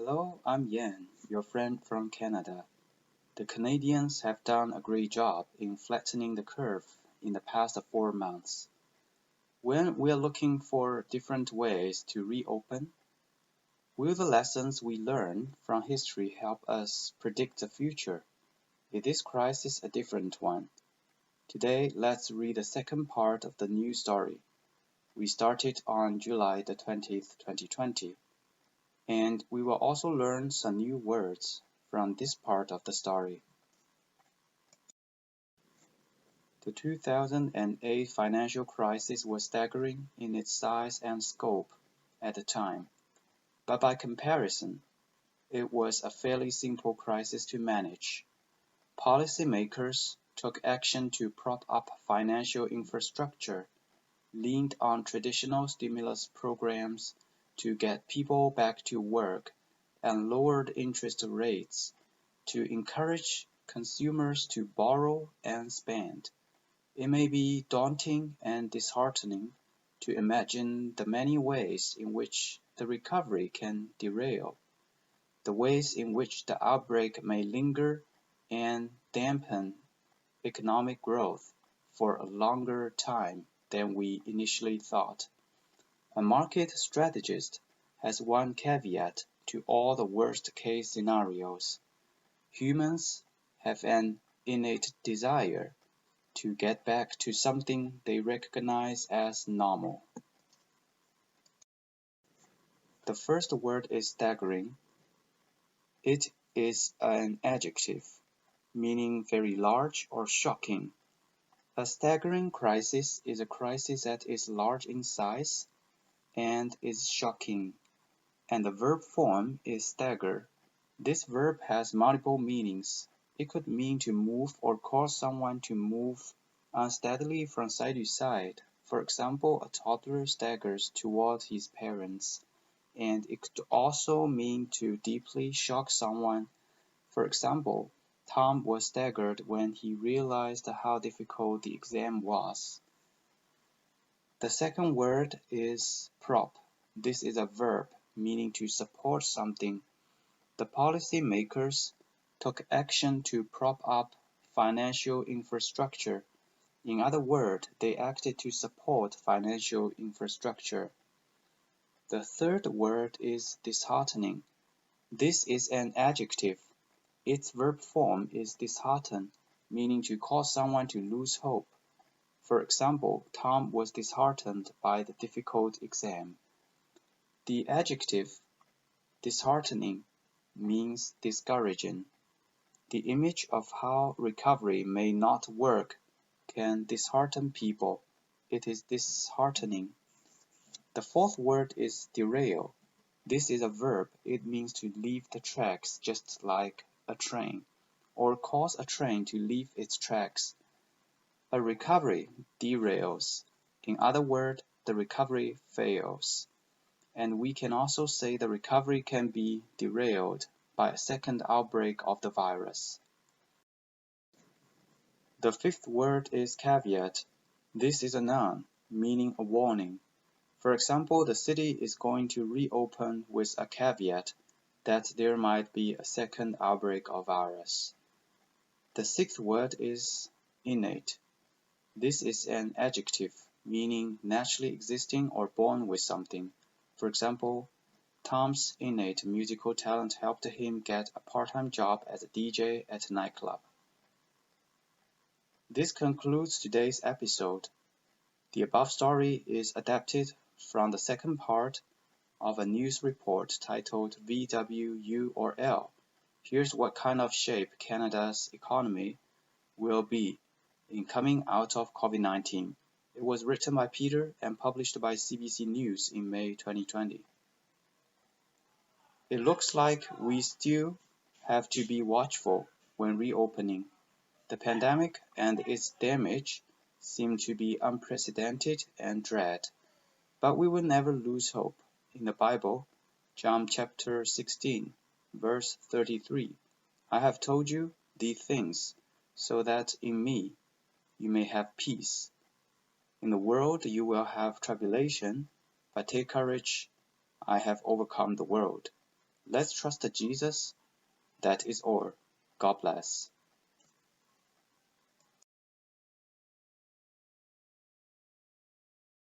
Hello, I'm Yan, your friend from Canada. The Canadians have done a great job in flattening the curve in the past 4 months. When we're looking for different ways to reopen, will the lessons we learn from history help us predict the future? Is this crisis a different one? Today, let's read the second part of the news story. We started on July the 20th, 2020. And we will also learn some new words from this part of the story. The 2008 financial crisis was staggering in its size and scope at the time, but by comparison, it was a fairly simple crisis to manage. Policymakers took action to prop up financial infrastructure, leaned on traditional stimulus programs to get people back to work, and lowered interest rates to encourage consumers to borrow and spend. It may be daunting and disheartening to imagine the many ways in which the recovery can derail, the ways in which the outbreak may linger and dampen economic growth for a longer time than we initially thought. A market strategist has one caveat to all the worst-case scenarios: humans have an innate desire to get back to something they recognize as normal. The first word is staggering. It is an adjective, meaning very large or shocking. A staggering crisis is a crisis that is large in size and is shocking, and the verb form is stagger. This verb has multiple meanings. It could mean to move or cause someone to move unsteadily from side to side. For example, a toddler staggers toward his parents. And it could also mean to deeply shock someone. For example, Tom was staggered when he realized how difficult the exam was. The second word is prop. This is a verb meaning to support something. The policymakers took action to prop up financial infrastructure. In other words, they acted to support financial infrastructure. The third word is disheartening. This is an adjective. Its verb form is dishearten, meaning to cause someone to lose hope. For example, Tom was disheartened by the difficult exam. The adjective disheartening means discouraging. The image of how recovery may not work can dishearten people. It is disheartening. The fourth word is derail. This is a verb. It means to leave the tracks just like a train, or cause a train to leave its tracks. A recovery derails. In other words, the recovery fails. And we can also say the recovery can be derailed by a second outbreak of the virus. The fifth word is caveat. This is a noun, meaning a warning. For example, the city is going to reopen with a caveat that there might be a second outbreak of virus. The sixth word is innate. This is an adjective, meaning naturally existing or born with something. For example, Tom's innate musical talent helped him get a part-time job as a DJ at a nightclub. This concludes today's episode. The above story is adapted from the second part of a news report titled VW or L. Here's what kind of shape Canada's economy will be in coming out of COVID-19. It was written by Peter and published by CBC News in May 2020. It looks like we still have to be watchful when reopening. The pandemic and its damage seem to be unprecedented and dread, but we will never lose hope. In the Bible, John chapter 16, verse 33, I have told you these things, so that in me you may have peace. In the world you will have tribulation, but take courage, I have overcome the world. Let's trust Jesus. That is all. God bless.